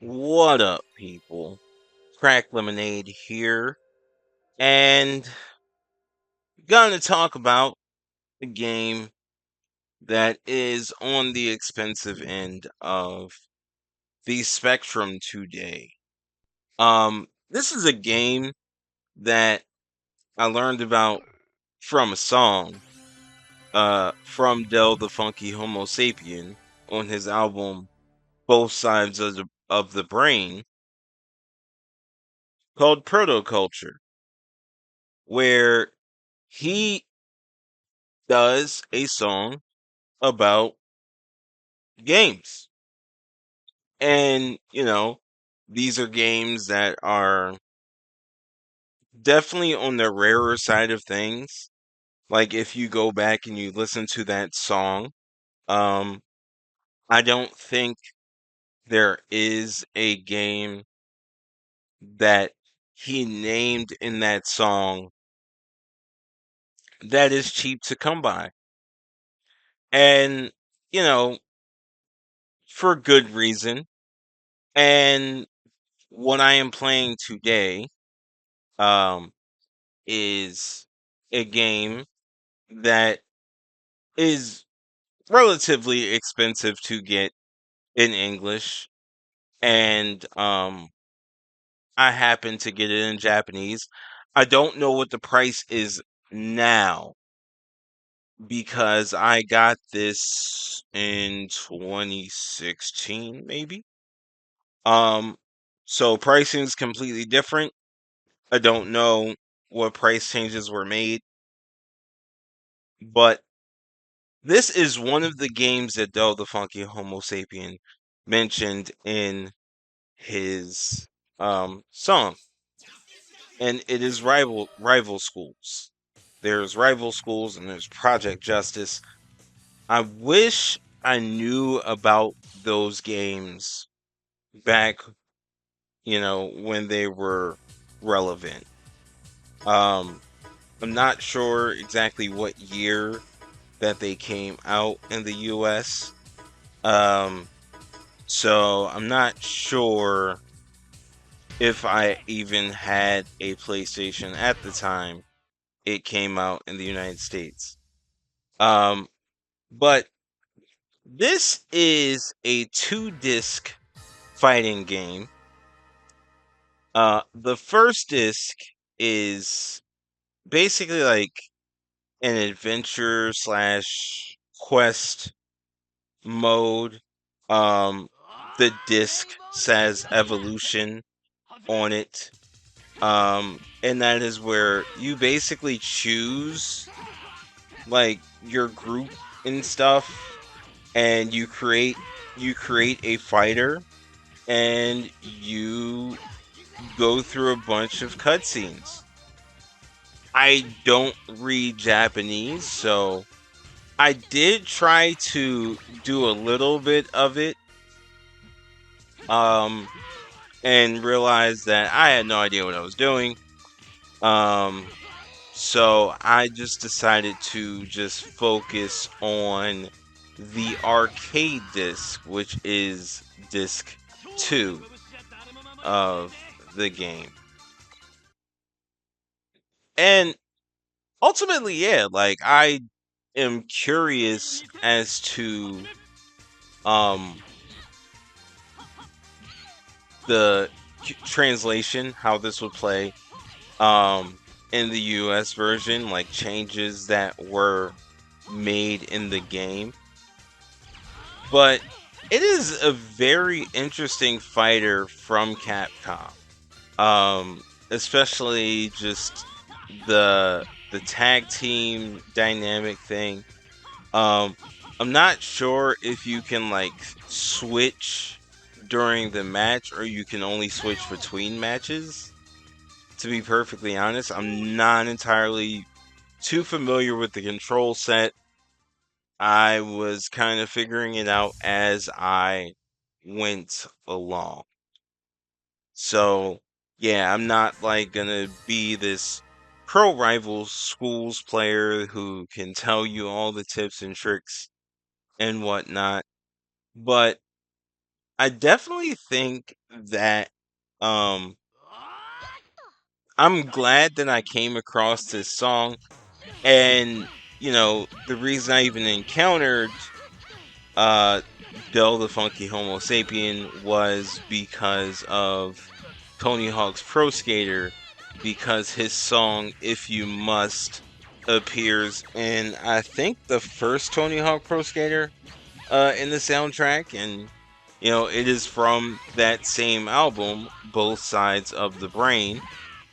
What up, people? Crack Lemonade here, and gonna talk about the game that is on the expensive end of the spectrum today. This is a game that I learned about from a song, from Del the Funky Homo Sapien on his album Both Sides of the Brain, called Protoculture, where he does a song about games. And, these are games that are definitely on the rarer side of things. Like if you go back and you listen to that song, um, I don't think there is a game that he named in that song that is cheap to come by. And, you know, for good reason. And what I am playing today, um, is a game that is relatively expensive to get in English, and I happen to get it in Japanese. I don't know what the price is now because I got this in 2016 maybe. Um so pricing is completely different. I don't know what price changes were made, but this is one of the games that Del the Funky Homo Sapien mentioned in his song, and it is rival schools. There's rival schools and there's Project Justice. I wish I knew about those games back, when they were relevant. Um, I'm not sure exactly what year that they came out in the U.S. Um, So I'm not sure if I even had a PlayStation at the time it came out in the United States. Um, but this is a two-disc fighting game. The first disc is basically like an adventure slash quest mode. Um, the disc says evolution on it. And that is where you basically choose like your group and stuff, and you create a fighter, and you go through a bunch of cutscenes. I don't read Japanese, so I did try to do a little bit of it, um, and realized that I had no idea what I was doing. Um, So I just decided to just focus on the arcade disc, which is disc 2 of the game. And ultimately, yeah, like I am curious as to um the translation, how this would play um in the US version, like changes that were made in the game. But it is a very interesting fighter from Capcom. Especially just the tag team dynamic thing. Um, I'm not sure if you can like switch during the match or you can only switch between matches. To be perfectly honest, I'm not entirely too familiar with the control set. I was kind of figuring it out as I went along. So, yeah, I'm not like gonna be this pro rival schools player who can tell you all the tips and tricks and whatnot. But I definitely think that um I'm glad that I came across this song, and the reason I even encountered uh Del the Funky Homo Sapien was because of Tony Hawk's Pro Skater, because his song If You Must appears in, I think, the first Tony Hawk Pro Skater in the soundtrack, and it is from that same album, Both Sides of the Brain,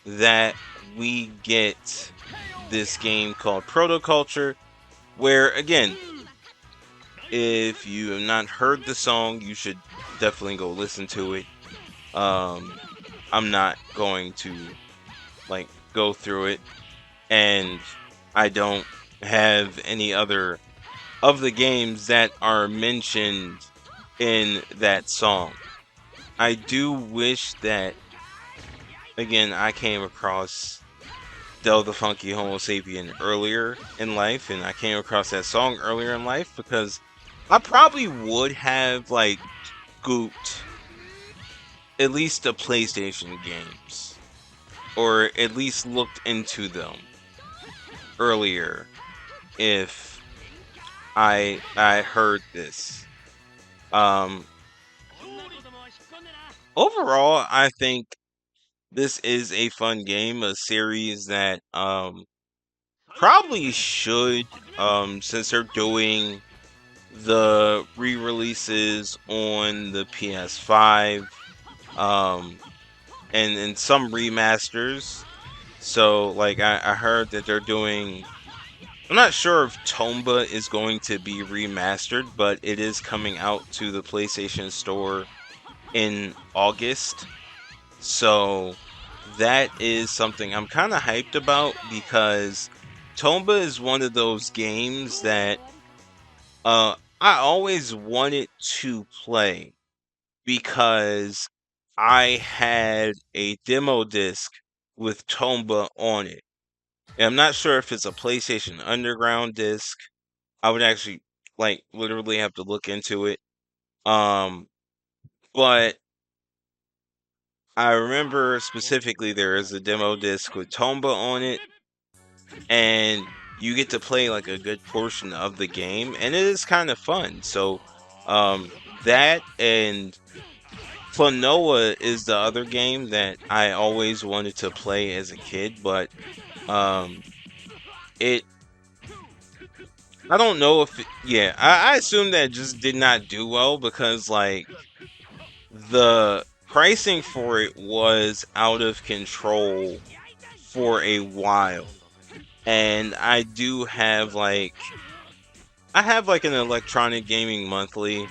that we get this game called Protoculture, where, again, if you have not heard the song, you should definitely go listen to it. I'm not going to go through it, and I don't have any other of the games that are mentioned in that song. I do wish that, again, I came across Del the Funky Homo Sapien earlier in life, and I came across that song earlier in life, because I probably would have scooped at least the PlayStation games, or at least looked into them earlier if I heard this. Um, Overall, I think this is a fun game, a series that probably should, since they're doing the re-releases on the PS5, and some remasters. So I heard that they're doing, I'm not sure if Tomba is going to be remastered, but it is coming out to the PlayStation Store in August. So that is something I'm kind of hyped about, because Tomba is one of those games that I always wanted to play, because I had a demo disc with Tomba on it. And I'm not sure if it's a PlayStation Underground disc. I would actually literally have to look into it. Um but I remember specifically there is a demo disc with Tomba on it, and you get to play a good portion of the game, and it is kind of fun. So that, and Klonoa is the other game that I always wanted to play as a kid, but um it I don't know if yeah, I assume that it just did not do well, because the pricing for it was out of control for a while. And I do have I have an Electronic Gaming Monthly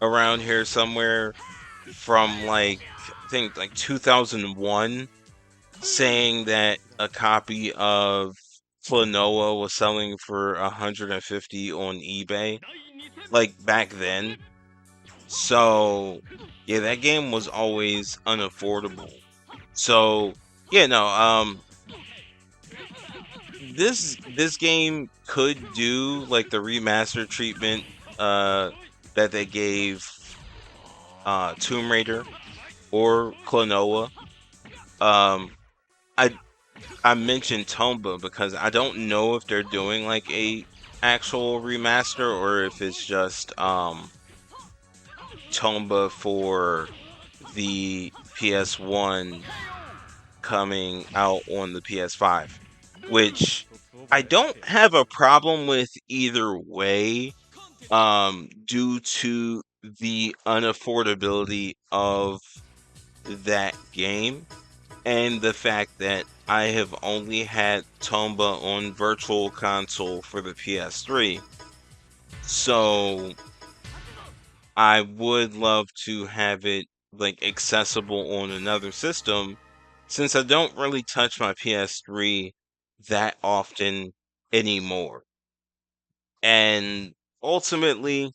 around here somewhere from I think 2001, saying that a copy of Klonoa was selling for 150 on eBay, back then. So yeah, that game was always unaffordable. So yeah, no, this game could do the remaster treatment that they gave Tomb Raider or Klonoa. Um, I I mentioned Tomba because I don't know if they're doing a actual remaster, or if it's just Tomba for the PS1 coming out on the PS5, which I don't have a problem with either way, due to the unaffordability of that game, and the fact that I have only had Tomba on Virtual Console for the PS3. So I would love to have it accessible on another system, since I don't really touch my PS3 that often anymore. And ultimately,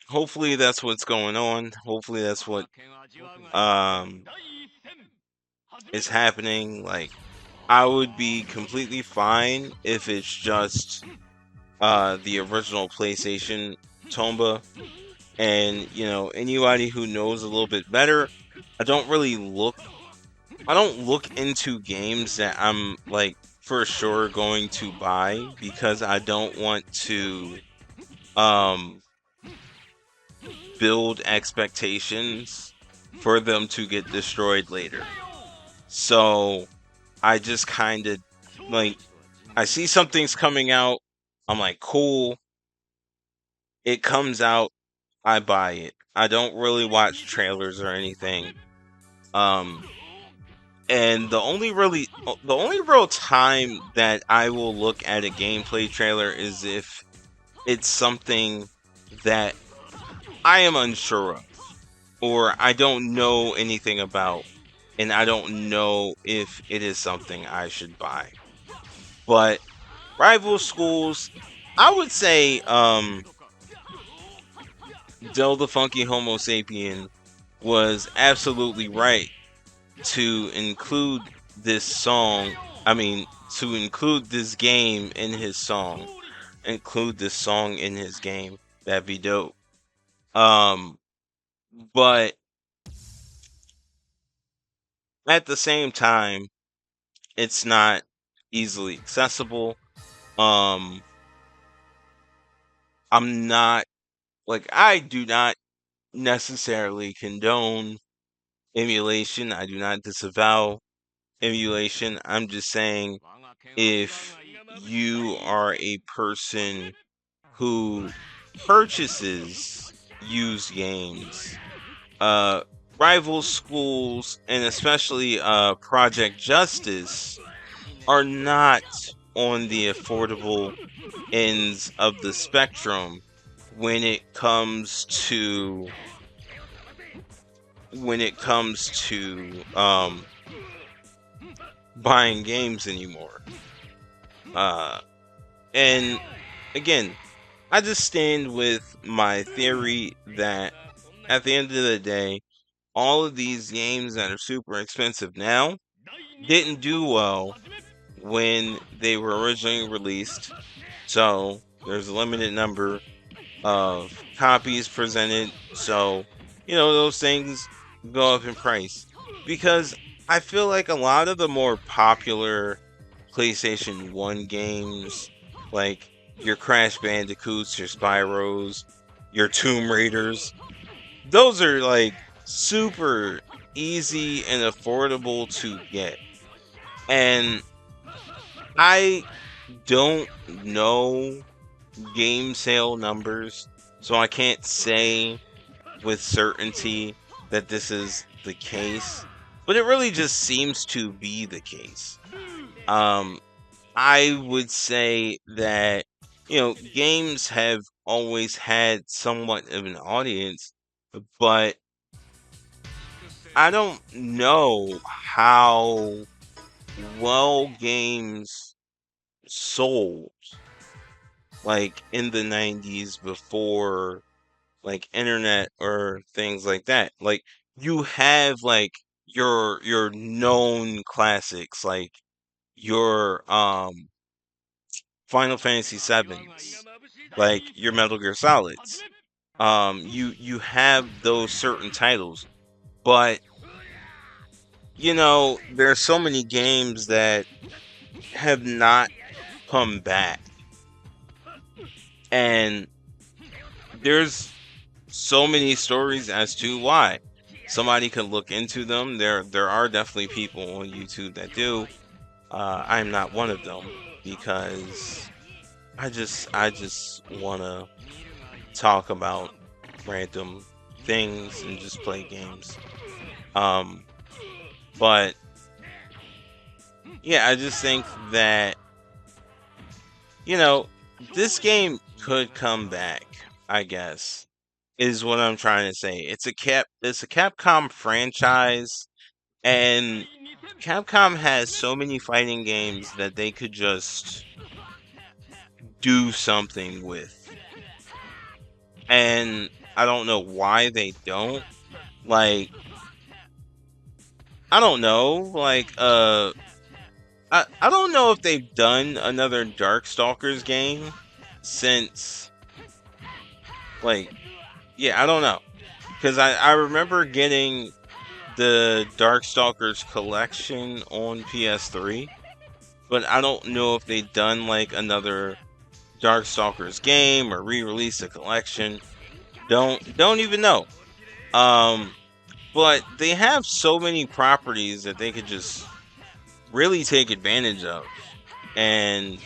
hopefully that's what's going on. Hopefully that's what um is happening. I would be completely fine if it's just the original PlayStation Tomba, And anybody who knows a little bit better, I don't really look I don't look into games that I'm like for sure going to buy, because I don't want to um build expectations for them to get destroyed later. So I just kind of like, I see something's coming out, I'm like, cool, it comes out, I buy it. I don't really watch trailers or anything. Um and the only real time that I will look at a gameplay trailer is if it's something that I am unsure of, or I don't know anything about, and I don't know if it is something I should buy. But Rival Schools, I would say Del the Funky Homo Sapien was absolutely right to include this song. I mean, to include this game in his song. Include this song in his game. That'd be dope. Um, but at the same time, it's not easily accessible. Um, I'm not like, I do not necessarily condone emulation. I do not disavow emulation. I'm just saying, if you are a person who purchases used games, uh Rival Schools and especially Project Justice are not on the affordable ends of the spectrum when it comes to buying games anymore. Uh and again, I just stand with my theory that at the end of the day, all of these games that are super expensive now didn't do well when they were originally released. So there's a limited number of copies presented. So, those things go up in price. Because I feel like a lot of the more popular PlayStation 1 games, like your Crash Bandicoots, your Spyros, your Tomb Raiders, those are like super easy and affordable to get. And I don't know game sale numbers, so I can't say with certainty that this is the case, but it really just seems to be the case. Um, I would say that, games have always had somewhat of an audience, but I don't know how well games sold like in the 90s before like internet or things like that. Like, you have like your known classics, like your Final Fantasy Sevens, like your Metal Gear Solids. You have those certain titles, but there are so many games that have not come back, and there's so many stories as to why. Somebody could look into them. There are definitely people on YouTube that do. I'm not one of them, because I just wanna talk about random things and just play games. Um, but yeah, I just think that you know this game could come back, I guess, is what I'm trying to say. It's a Capcom franchise, and Capcom has so many fighting games that they could just do something with. And I don't know why they don't. Like, I don't know. Like, I don't know if they've done another Darkstalkers game since, like, Yeah, I don't know. Because I remember getting the Darkstalkers collection on PS3, but I don't know if they've done like another Darkstalkers game or re-release a collection. Don't even know. Um, but they have so many properties that they could just really take advantage of and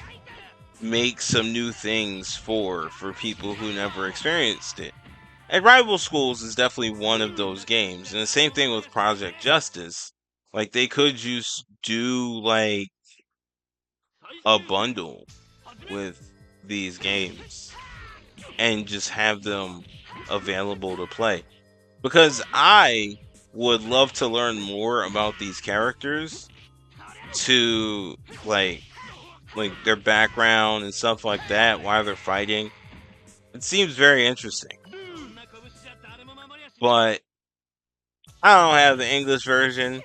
make some new things for people who never experienced it. And Rival Schools is definitely one of those games. And the same thing with Project Justice. Like they could just do like a bundle with these games and just have them available to play. Because I would love to learn more about these characters to like their background and stuff like that, why they're fighting. It seems very interesting. But I don't have the English version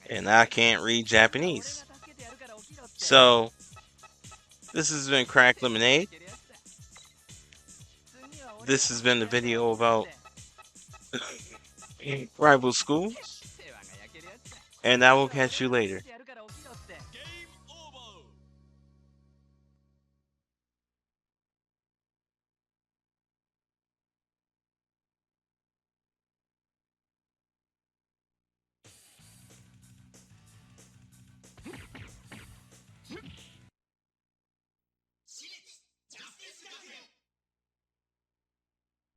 and I can't read Japanese. So this has been Crack Lemonade. This has been the video about rival schools, and I will catch you later.